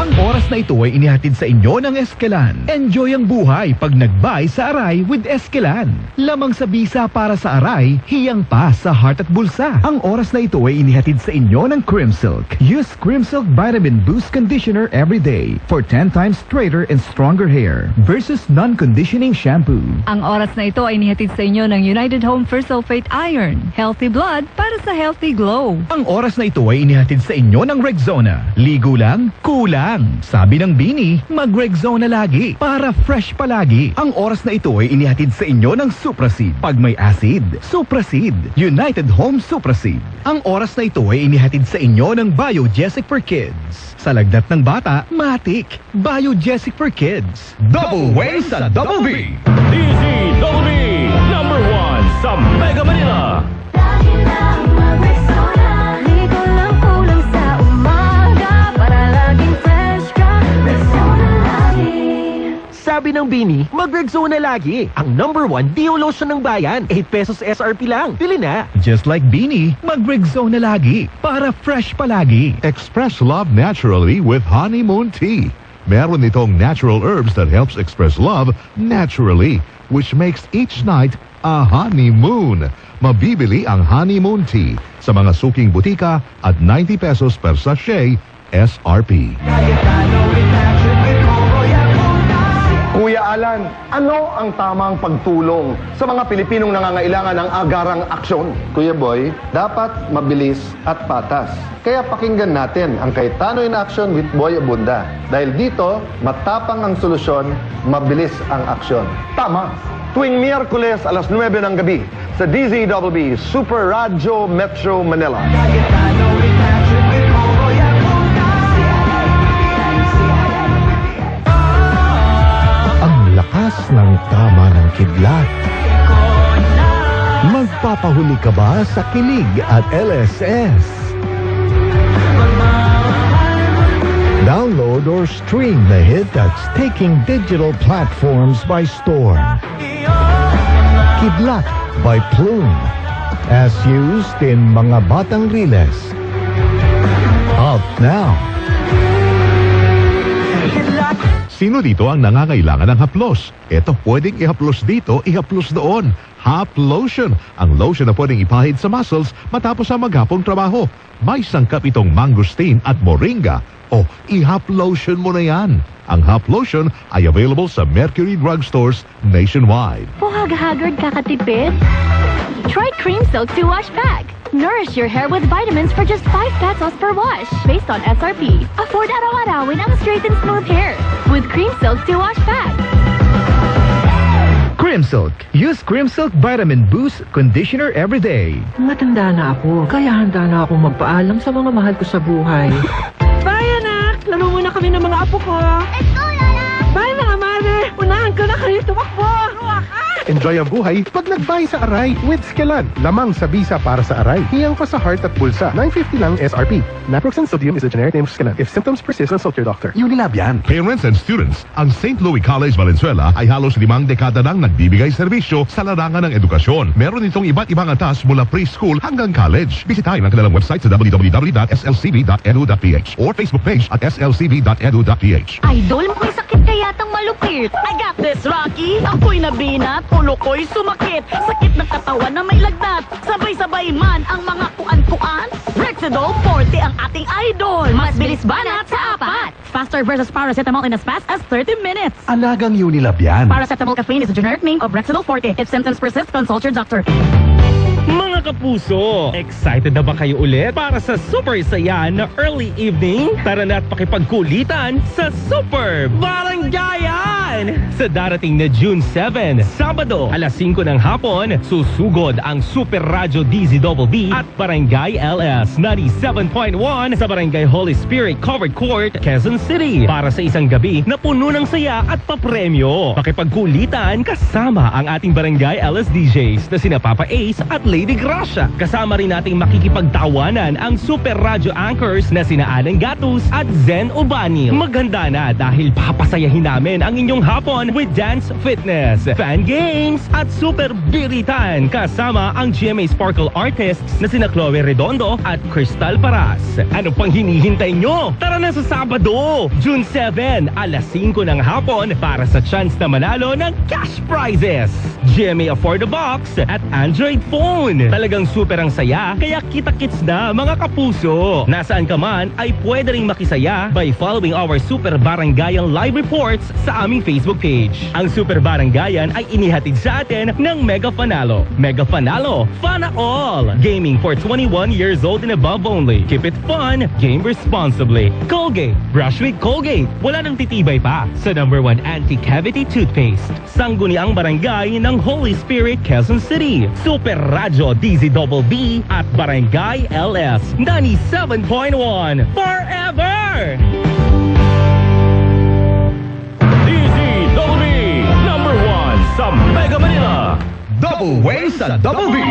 Ang oras na ito ay inihatid sa inyo ng Eskelan. Enjoy ang buhay pag nag-buy sa Aray with Eskelan. Lamang sa bisa para sa Aray, hiyang pa sa heart at bulsa. Ang oras na ito ay inihatid sa inyo ng Crimsilk. Use Crimsilk Vitamin Boost Conditioner every day for 10 times straighter and stronger hair versus non-conditioning shampoo. Ang oras na ito ay inihatid sa inyo ng United Home First Sulfate Iron. Healthy blood para sa healthy glow. Ang oras na ito ay inihatid sa inyo ng Rexona. Ligo lang, kulang. Sabi ng Bini, mag-Rexona lagi para fresh palagi. Ang oras na ito ay inihatid sa inyo ng Supraseed. Pag may acid, Supraseed. United Home Supraseed. Ang oras na ito ay inihatid sa inyo ng Biogesic for Kids. Sa lagnat ng bata, matik. Biogesic for Kids. Double win sa Double B. DZBB, number 1 sa Mega Manila. Lagi lang mag-Rexona. Ligo lang kulang sa umaga para laging fresh ka. Rexona lagi. Sabi ng Bini, mag-Rexona lagi. Ang number 1 Dio Lotion ng bayan. 8 pesos SRP lang. Bili na. Just like Bini, mag-Rexona lagi para fresh palagi. Express love naturally with honeymoon tea. Meron itong natural herbs that helps express love naturally, which makes each night a honeymoon. Mabibili ang honeymoon tea sa mga suking butika at 90 pesos per sachet SRP. Kuya Alan, ano ang tamang pagtulong sa mga Pilipinong nangangailangan ng agarang aksyon? Kuya Boy, dapat mabilis at patas. Kaya pakinggan natin ang Cayetano in Action with Boy Abunda. Dahil dito, matapang ang solusyon, mabilis ang aksyon. Tama. Tuwing Miyerkules alas 9 ng gabi sa DZBB Super Radyo Metro Manila. Ang lakas ng tama ng kidlat. Magpapahuli ka ba sa kilig at LSS? Download or stream the hit that's taking digital platforms by storm. Kidlat by Plume, as used in Mga Batang Riles. Out now. Sino dito ang nangangailangan ng haplos? Ito, pwedeng ihaplos dito, ihaplos doon. Haplotion, ang lotion na pwedeng ipahid sa muscles matapos ang maghapong trabaho. May sangkap itong mangosteen at moringa. O, ihaplotion mo na yan. Ang Haplotion ay available sa Mercury Drugstores nationwide. Haggard kakatipid? Try Crimsilk 2-Wash Pack. Nourish your hair with vitamins for just 5 pesos per wash. Based on SRP. Afford araw-arawin ang straight and smooth hair with Crimsilk 2-Wash Pack. Crimsilk. Use Crimsilk Vitamin Boost Conditioner every day. Matanda na ako, kaya handa na akong magpaalam sa mga mahal ko sa buhay. Bye, anak! Laro muna kami ng mga apo ko. Let's go, Lola! Bye, mga mare! Unahan ko na kayo tumakbo! Enjoy ang buhay pag nag-buy sa Aray with Eskelan. Lamang sa bisa para sa Aray. Hiyang pa sa heart at bulsa. 950 lang SRP. Naproxen sodium is a generic name of Eskelan. If symptoms persist, consult your doctor. Unilab yan. Parents and students, ang St. Louis College Valenzuela ay halos 5 dekada nang nagbibigay serbisyo sa larangan ng edukasyon. Meron itong iba't ibang atas mula preschool hanggang college. Bisitahin ang kanilang website sa www.slcb.edu.ph or Facebook page at slcb.edu.ph. Idol, may sakit ka yatang malupit. I got this, Rocky. Ako'y nabinat, ulo ko'y sumakit. Sakit ng katawan na may lagnat. Sabay-sabay man ang mga kuan-kuan. Rexidol 40 ang ating idol. Mas bilis banat sa apat. Faster versus paracetamol in as fast as 30 minutes. Alagang Unilab yan. Paracetamol caffeine is a generic name of Rexidol 40. If symptoms persist, consult your doctor. Mga kapuso, excited na ba kayo ulit para sa super saya na early evening? Tara na at pakipagkulitan sa Super Baranggayan! Sa darating na June 7, Sabado, alas 5 ng hapon, susugod ang Super Radyo DZBB at Barangay LS 97.1 sa Barangay Holy Spirit Covered Court, Quezon City para sa isang gabi na puno ng saya at papremyo. Pakipagkulitan kasama ang ating Barangay LS DJs na sina Papa Ace at Lady Gra. Russia. Kasama rin nating makikipagtawanan ang super radyo anchors na sina Alan Gatus at Zen Ubani. Maghanda na dahil papasayahin namin ang inyong hapon with dance fitness, fan games at super biritan kasama ang GMA Sparkle artists na sina Chloe Redondo at Crystal Paras. Ano pang hinihintay nyo? Tara na sa Sabado, June 7, alas 5 ng hapon para sa chance na manalo ng cash prizes. GMA Afford the Box at Android phone. Talagang super ang saya, kaya kita-kits na mga kapuso. Nasaan ka man ay pwede ring makisaya by following our Super Barangayan live reports sa aming Facebook page. Ang Super Barangayan ay inihatid sa atin ng Mega Fanalo. Mega Fanalo, fun all! Gaming for 21 years old and above only. Keep it fun, game responsibly. Colgate, brush with Colgate. Wala nang titibay pa sa #1 anti-cavity toothpaste. Sangguniang barangay ng Holy Spirit, Quezon City. Super Radyo DZBB at Barangay LS 97.1 forever! DZBB, #1 sa Mega Manila. Double win sa Double B.